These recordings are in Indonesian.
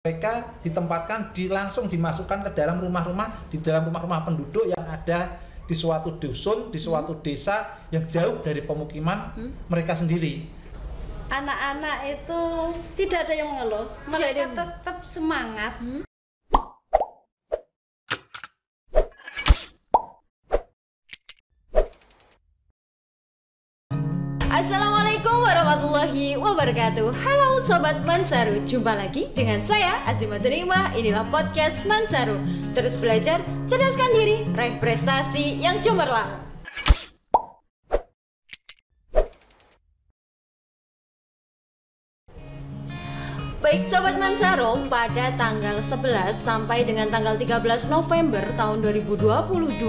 mereka ditempatkan langsung dimasukkan ke dalam rumah-rumah, di dalam rumah-rumah penduduk yang ada di suatu dusun, di suatu desa yang jauh dari pemukiman mereka sendiri. Anak-anak itu tidak ada yang mengeluh, mereka tetap semangat. Assalamualaikum warahmatullahi wabarakatuh. Halo Sobat Mansaru, jumpa lagi dengan saya Azimatul Hikmah. Inilah podcast Mansaru. Terus belajar, cerdaskan diri, raih prestasi yang cemerlang. Baik Sobat Mansaro, pada tanggal 11 sampai dengan tanggal 13 November tahun 2022,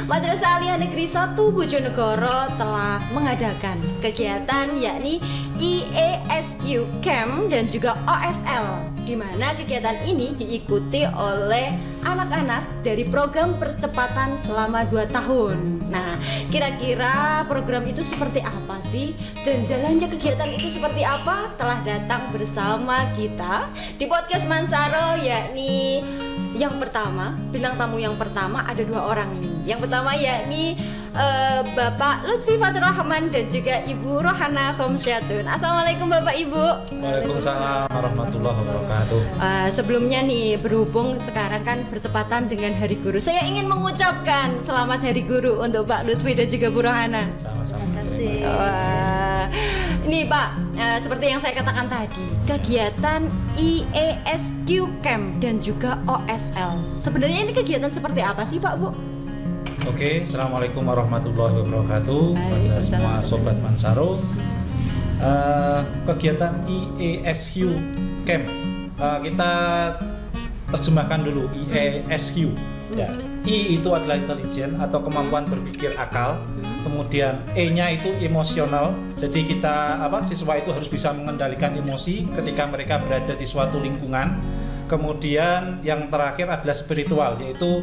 Madrasah Aliyah Negeri 1 Bojonegoro telah mengadakan kegiatan yakni IESQ Camp dan juga OSL, di mana kegiatan ini diikuti oleh anak-anak dari program percepatan selama 2 tahun. Nah, kira-kira program itu seperti apa sih? Dan jalannya kegiatan itu seperti apa? Telah datang bersama kita di podcast Mansaro, yakni yang pertama, bintang tamu yang pertama ada 2 orang nih. Yang pertama yakni Bapak Lutfi Fatur Rahman dan juga Ibu Rohana Khomsyatun. Assalamualaikum Bapak Ibu. Waalaikumsalam warahmatullahi wabarakatuh. Sebelumnya nih, berhubung sekarang kan bertepatan dengan Hari Guru, saya ingin mengucapkan selamat Hari Guru untuk Pak Lutfi dan juga Bu Rohana. Sama-sama. Terima kasih. Ini Pak, seperti yang saya katakan tadi, kegiatan IESQ Camp dan juga OSL. Sebenarnya ini kegiatan seperti apa sih Pak, Bu? Oke, assalamualaikum warahmatullahi wabarakatuh pada semua Sobat Mansaro. Kegiatan IESQ Camp, kita terjemahkan dulu IESQ. Ya, I itu adalah intelijen atau kemampuan berpikir akal. Kemudian E-nya itu emosional. Jadi siswa itu harus bisa mengendalikan emosi ketika mereka berada di suatu lingkungan. Kemudian yang terakhir adalah spiritual, yaitu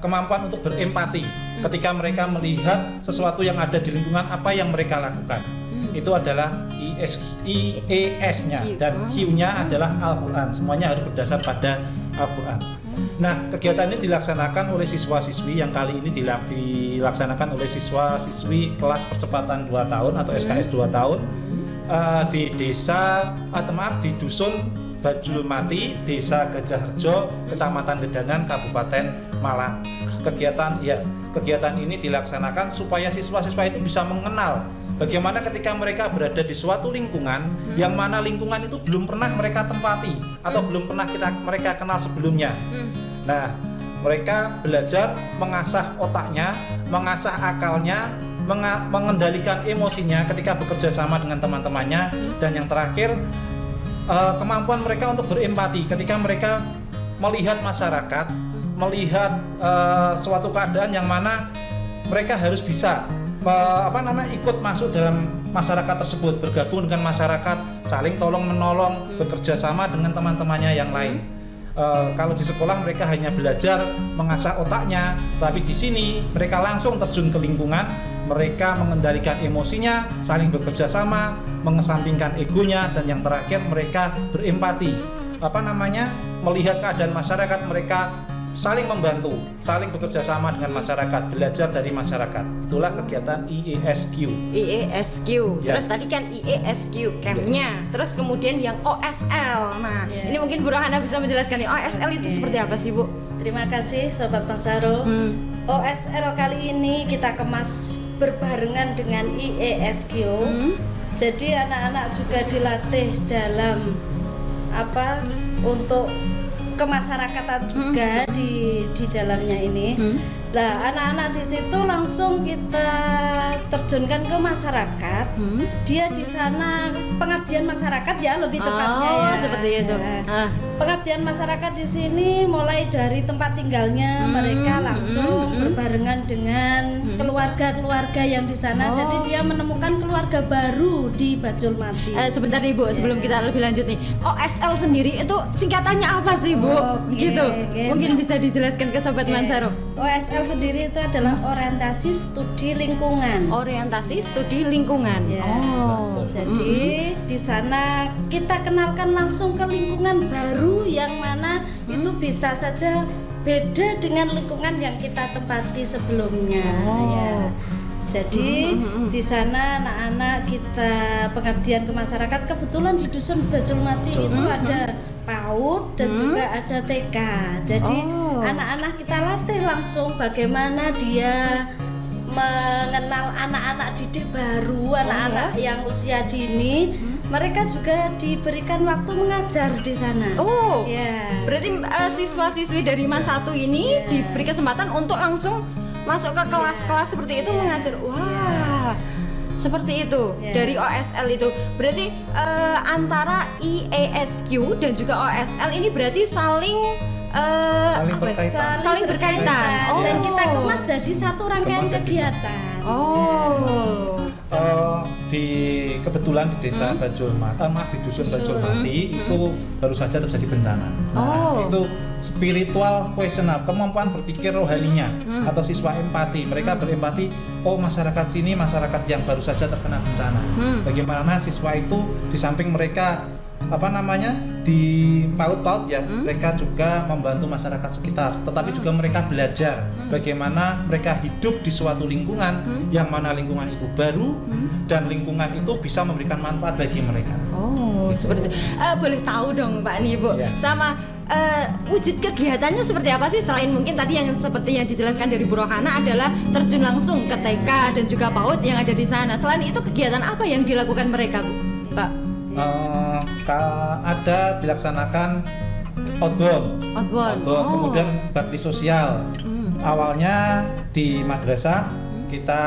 kemampuan untuk berempati ketika mereka melihat sesuatu yang ada di lingkungan, apa yang mereka lakukan. Itu adalah IES-nya, dan Q-nya adalah Al-Quran. Semuanya harus berdasar pada Al-Quran. Nah, kegiatan ini dilaksanakan oleh siswa-siswi yang kali ini dilaksanakan oleh siswa-siswi kelas percepatan 2 tahun atau SKS 2 tahun di di Dusun Bajul Mati, Desa Gajahrejo, Kecamatan Gedangan, Kabupaten Malang. Kegiatan ini dilaksanakan supaya siswa-siswa itu bisa mengenal bagaimana ketika mereka berada di suatu lingkungan yang mana lingkungan itu belum pernah mereka tempati atau belum pernah mereka kenal sebelumnya. Nah, mereka belajar mengasah otaknya, mengasah akalnya, mengendalikan emosinya ketika bekerja sama dengan teman-temannya, dan yang terakhir kemampuan mereka untuk berempati ketika mereka melihat masyarakat, melihat suatu keadaan yang mana mereka harus bisa ikut masuk dalam masyarakat tersebut, bergabung dengan masyarakat, saling tolong menolong, bekerja sama dengan teman-temannya yang lain. Kalau di sekolah mereka hanya belajar mengasah otaknya, tapi di sini mereka langsung terjun ke lingkungan, mereka mengendalikan emosinya, saling bekerja sama, mengesampingkan egonya, dan yang terakhir mereka berempati, melihat keadaan masyarakat, mereka saling membantu, saling bekerja sama dengan masyarakat, belajar dari masyarakat. Itulah kegiatan IESQ. IESQ. Ya. Terus tadi kan IESQ Camp-nya. Terus kemudian yang OSL. Nah, ini mungkin Bu Rohana bisa menjelaskan nih, OSL itu seperti apa sih, Bu? Terima kasih Sobat Mansaro. OSL kali ini kita kemas berbarengan dengan IESQ. Jadi anak-anak juga dilatih dalam untuk kemasyarakatan juga di dalamnya ini. Nah, anak-anak di situ langsung kita terjunkan ke masyarakat. Dia di sana pengabdian masyarakat ya, lebih tepatnya ya. Seperti itu. Pengabdian masyarakat di sini mulai dari tempat tinggalnya, mereka langsung berbarengan dengan keluarga-keluarga yang di sana. Jadi dia menemukan keluarga baru di Bajul Mati. Sebentar nih Bu, sebelum kita lebih lanjut nih, OSL sendiri itu singkatannya apa sih Bu? Mungkin bisa dijelaskan ke Sobat Mansaro. OSL sendiri itu adalah orientasi studi lingkungan. Orientasi studi lingkungan. Ya. Oh. Jadi di sana kita kenalkan langsung ke lingkungan baru yang mana itu bisa saja beda dengan lingkungan yang kita tempati sebelumnya. Ya. Jadi di sana anak-anak kita pengabdian ke masyarakat, kebetulan di Dusun Bajulmati itu ada PAUD dan juga ada TK. Jadi anak-anak kita latih langsung bagaimana dia mengenal anak-anak didik baru, anak-anak yang usia dini. Mereka juga diberikan waktu mengajar di sana. Oh, ya. Berarti siswa-siswi dari MAN 1 ini diberi kesempatan untuk langsung masuk ke kelas-kelas seperti itu mengajar. Wah, seperti itu dari OSL itu. Berarti antara IESQ dan juga OSL ini berarti saling berkaitan. Oh. Dan kita kemas jadi satu rangkaian kegiatan. Oh. Di kebetulan di desa di Dusun Bajulmati itu baru saja terjadi bencana. Nah, itu spiritual questionable, kemampuan berpikir rohaninya atau siswa empati. Mereka berempati, masyarakat sini masyarakat yang baru saja terkena bencana. Bagaimana siswa itu di samping mereka di PAUD ya, mereka juga membantu masyarakat sekitar, tetapi juga mereka belajar bagaimana mereka hidup di suatu lingkungan yang mana lingkungan itu baru dan lingkungan itu bisa memberikan manfaat bagi mereka. Oh, gitu. Seperti itu. Boleh tahu dong Pak nih Bu, sama wujud kegiatannya seperti apa sih, selain mungkin tadi yang seperti yang dijelaskan dari Bu Rohana adalah terjun langsung ke TK dan juga PAUD yang ada di sana. Selain itu kegiatan apa yang dilakukan mereka, Bu? Pak? Ada dilaksanakan outbound. Kemudian bakti sosial. Awalnya di madrasah kita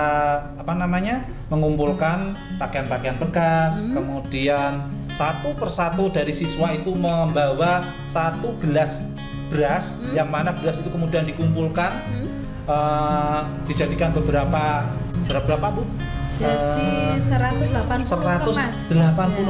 mengumpulkan pakaian-pakaian bekas, kemudian satu persatu dari siswa itu membawa 1 gelas beras, yang mana beras itu kemudian dikumpulkan, dijadikan berapa Bu? Jadi 180 kemas. 180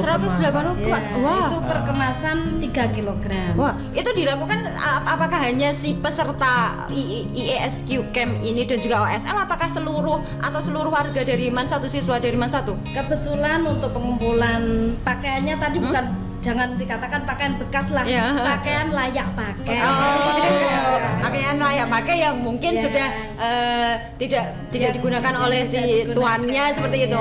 kemas. Wah. Itu per kemasan 3 kg. Wah, itu dilakukan apakah hanya si peserta IESQ Camp ini dan juga OSL, apakah seluruh warga dari MAN 1, siswa dari MAN 1? Kebetulan untuk pengumpulan pakaiannya tadi bukan, jangan dikatakan pakaian bekas lah, pakaian layak pakai. Pakaian layak pakai yang mungkin sudah tidak digunakan oleh si tuannya seperti itu.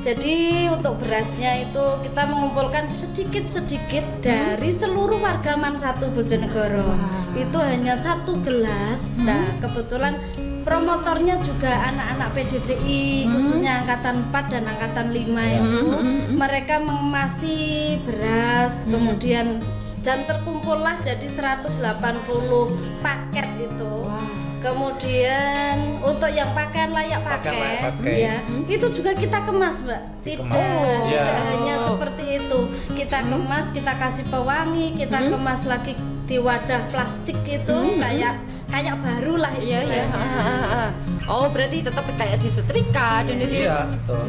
Jadi untuk berasnya itu kita mengumpulkan sedikit-sedikit dari seluruh warga MAN 1 Bojonegoro. Itu hanya 1 gelas. Nah, kebetulan promotornya juga anak-anak PDCI, khususnya angkatan 4 dan angkatan 5 itu. Mereka mengemasi beras, kemudian dan terkumpullah jadi 180 paket itu. Kemudian untuk yang pakaian layak pakai, itu juga kita kemas, Mbak. Tidak hanya seperti itu. Kita kemas, kita kasih pewangi, kita kemas lagi di wadah plastik itu kayak baru lah istilahnya. Oh, berarti tetap kayak disetrika dan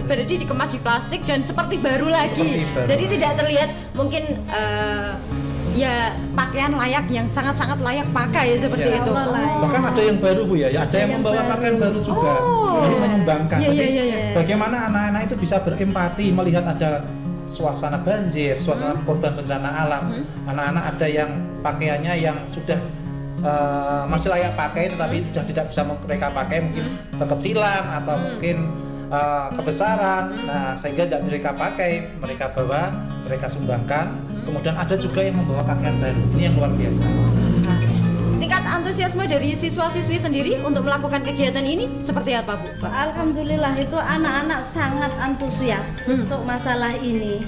berarti dikemas di plastik dan seperti baru lagi. Jadi tidak terlihat mungkin pakaian layak yang sangat-sangat layak pakai seperti itu. Bahkan ada yang baru Bu ya, ada yang membawa pakaian baru juga, lalu menyumbangkan. Bagaimana anak-anak itu bisa berempati melihat ada suasana banjir, suasana korban bencana alam. Anak-anak ada yang pakaiannya yang sudah masih layak pakai tetapi sudah tidak bisa mereka pakai, mungkin kekecilan atau mungkin kebesaran. Nah, sehingga tidak mereka pakai, mereka bawa, mereka sumbangkan. Kemudian ada juga yang membawa pakaian baru. Ini yang luar biasa. Tingkat antusiasme dari siswa-siswi sendiri untuk melakukan kegiatan ini seperti apa, Bu? Alhamdulillah itu anak-anak sangat antusias untuk masalah ini.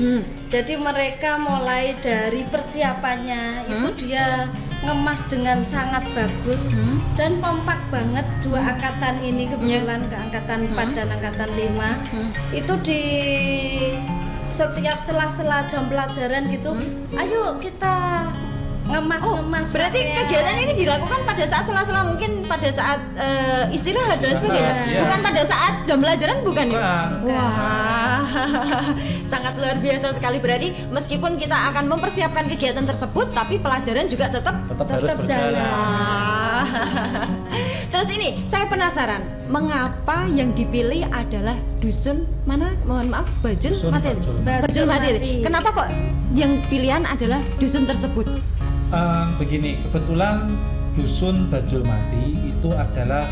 Jadi mereka mulai dari persiapannya itu dia ngemas dengan sangat bagus dan kompak banget. Dua angkatan ini kebetulan ke angkatan 4 dan angkatan 5 itu di setiap sela-sela jam pelajaran gitu, ayo kita ngemas. Berarti pakaian. kegiatan ini dilakukan pada saat sela-sela, mungkin pada saat istirahat dan sebagainya. Iya. Bukan pada saat jam pelajaran, bukan ya? Bukan. Wah, sangat luar biasa sekali. Berarti meskipun kita akan mempersiapkan kegiatan tersebut, tapi pelajaran juga tetap harus berjalan. Terus ini, saya penasaran, mengapa yang dipilih adalah dusun mana? Mohon maaf, Bajul Dusun Mati. Bajul Mati. Kenapa kok yang pilihan adalah dusun tersebut? Begini, kebetulan dusun Bajul Mati itu adalah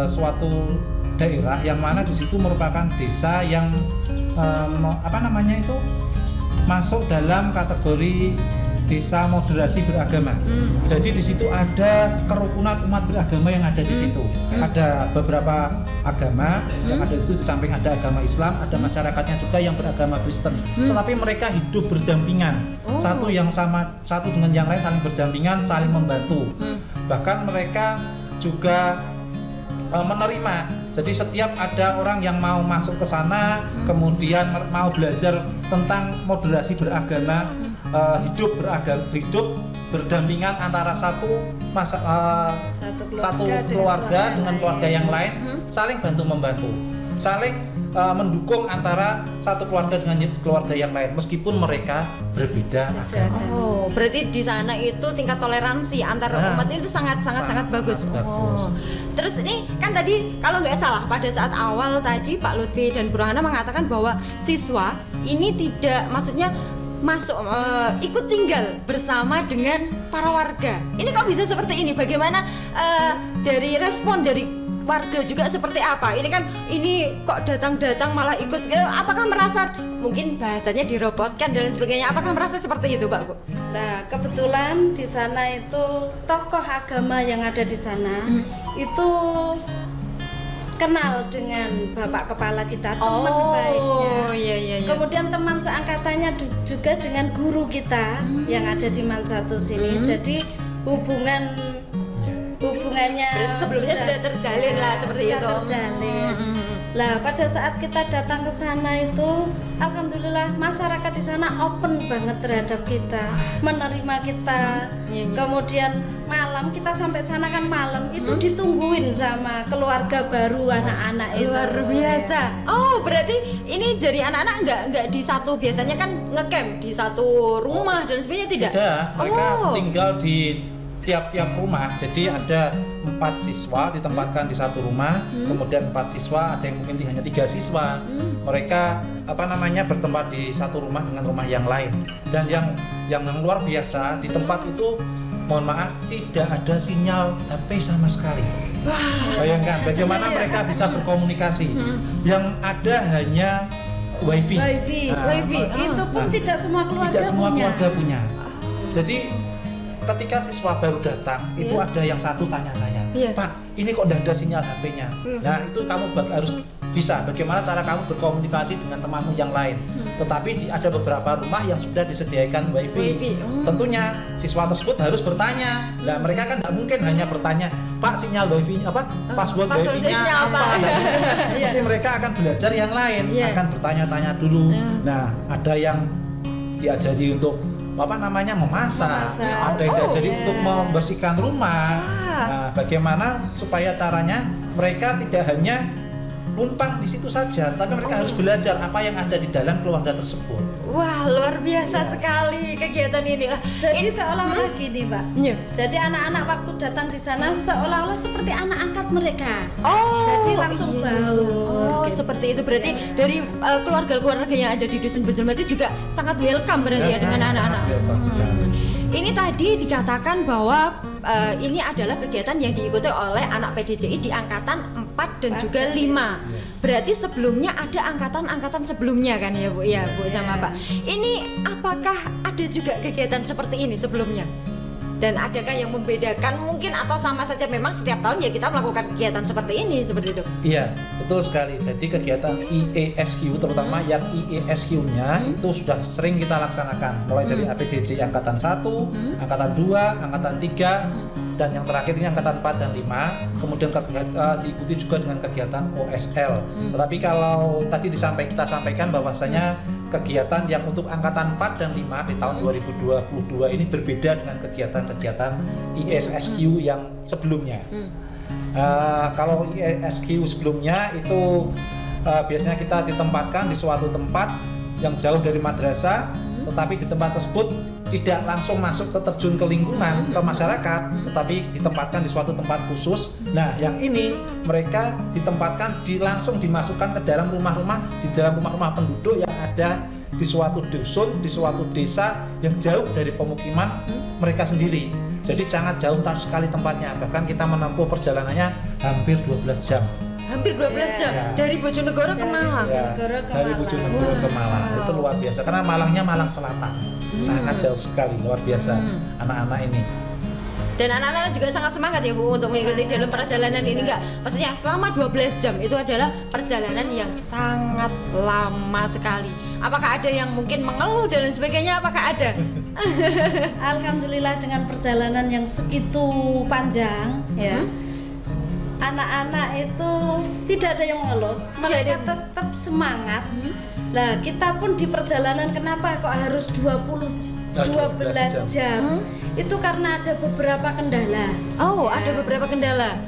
suatu daerah yang mana di situ merupakan desa yang masuk dalam kategori desa moderasi beragama. Jadi di situ ada kerukunan umat beragama yang ada di situ. Ada beberapa agama yang ada di situ, di samping ada agama Islam, ada masyarakatnya juga yang beragama Kristen. Tetapi mereka hidup berdampingan. Satu dengan yang lain saling berdampingan, saling membantu. Bahkan mereka juga menerima. Jadi setiap ada orang yang mau masuk ke sana, kemudian mau belajar tentang moderasi beragama, hidup berdampingan antara satu keluarga dengan keluarga yang lain, saling bantu membantu, saling mendukung antara satu keluarga dengan keluarga yang lain meskipun mereka berbeda agama. Oh, berarti di sana itu tingkat toleransi antar umat itu sangat bagus. Bagus. Terus ini kan tadi kalau nggak salah pada saat awal tadi Pak Lutfi dan Bu Rohana mengatakan bahwa siswa ini tidak, maksudnya masuk ikut tinggal bersama dengan para warga. Ini kok bisa seperti ini? Bagaimana dari respon dari warga juga seperti apa? Ini kok datang malah ikut? Apakah merasa mungkin bahasanya dirobotkan dan sebagainya? Apakah merasa seperti itu, Pak Bu? Nah, kebetulan di sana itu tokoh agama yang ada di sana itu kenal dengan bapak kepala kita, teman baiknya. Iya. Kemudian teman seangkatannya juga dengan guru kita yang ada di Mansatu sini. Jadi hubungannya berarti sebelumnya sudah terjalin lah seperti itu. Terjalin. Lah pada saat kita datang ke sana itu, alhamdulillah masyarakat di sana open banget terhadap kita, menerima kita. Kemudian malam kita sampai sana kan malam itu ditungguin sama keluarga baru anak-anak itu. Luar biasa. Oh, berarti ini dari anak-anak nggak di satu, biasanya kan ngecamp di satu rumah dan sebagainya, tidak? Tidak, mereka tinggal di tiap-tiap rumah. Jadi ada 4 siswa ditempatkan di satu rumah, kemudian 4 siswa, ada yang mungkin hanya 3 siswa. Mereka bertempat di satu rumah dengan rumah yang lain. Dan yang luar biasa di tempat itu, mohon maaf, tidak ada sinyal HP sama sekali. Bayangkan bagaimana mereka bisa berkomunikasi. Yang ada hanya wifi. Itu pun tidak semua keluarga punya. Jadi ketika siswa baru datang, itu ada yang satu tanya saya, Pak, ini kok tidak ada sinyal HP-nya. Nah, itu kamu harus bisa bagaimana cara kamu berkomunikasi dengan temanmu yang lain. Tetapi ada beberapa rumah yang sudah disediakan wifi. Tentunya siswa tersebut harus bertanya. Nah, mereka kan tidak mungkin hanya bertanya, Pak, sinyal wifi password wifi-nya apa? Pasti mereka akan belajar yang lain, akan bertanya-tanya dulu. Nah, ada yang diajari untuk memasak, ada yang diajari untuk membersihkan rumah. Nah, bagaimana supaya caranya mereka tidak hanya numpang di situ saja, tapi mereka harus belajar apa yang ada di dalam keluarga tersebut. Wah, luar biasa sekali kegiatan ini. Jadi seolah-olah gini, Mbak. Jadi anak-anak waktu datang di sana seolah-olah seperti anak angkat mereka. Jadi langsung baur. Gitu. Seperti itu. Berarti dari keluarga-keluarga yang ada di Dusun Bajul Mati juga sangat welcome berarti ya dengan anak-anak. Ini tadi dikatakan bahwa ini adalah kegiatan yang diikuti oleh anak PDJI di angkatan 4 dan juga 5. Berarti sebelumnya ada angkatan-angkatan sebelumnya kan ya Bu? Ya Bu sama Pak. Ini apakah ada juga kegiatan seperti ini sebelumnya? Dan adakah yang membedakan mungkin atau sama saja memang setiap tahun ya kita melakukan kegiatan seperti ini, seperti itu? Iya, betul sekali. Jadi kegiatan IESQ terutama yang IESQ-nya itu sudah sering kita laksanakan mulai dari APDJ angkatan 1, angkatan 2, angkatan 3 dan yang terakhir ini angkatan 4 dan 5. Kemudian diikuti juga dengan kegiatan OSL. Tetapi kalau tadi kita sampaikan bahwasanya kegiatan yang untuk angkatan 4 dan 5 di tahun 2022 ini berbeda dengan kegiatan-kegiatan ISSQ yang sebelumnya. Kalau ISSQ sebelumnya itu biasanya kita ditempatkan di suatu tempat yang jauh dari madrasah, tetapi di tempat tersebut tidak langsung masuk ke terjun ke lingkungan, ke masyarakat, tetapi ditempatkan di suatu tempat khusus. Nah, yang ini mereka ditempatkan langsung dimasukkan ke dalam rumah-rumah, di dalam rumah-rumah penduduk yang ada di suatu dusun, di suatu desa yang jauh dari pemukiman mereka sendiri. Jadi sangat jauh sekali tempatnya. Bahkan kita menempuh perjalanannya hampir 12 jam. Hampir 12 jam dari Bojonegoro ke Malang. Dari Bojonegoro ke Malang. Itu luar biasa karena Malangnya Malang Selatan. Sangat jauh sekali, luar biasa anak-anak ini. Dan anak-anak juga sangat semangat ya Bu untuk mengikuti dalam perjalanan ini. Enggak, maksudnya selama 12 jam itu adalah perjalanan yang sangat lama sekali. Apakah ada yang mungkin mengeluh dan lain sebagainya? Apakah ada? Alhamdulillah dengan perjalanan yang segitu panjang ya. Anak-anak itu tidak ada yang mengeluh, mereka tetap semangat. Lah kita pun di perjalanan kenapa kok harus 12 jam? Itu karena ada beberapa kendala. Oh, ada beberapa kendala.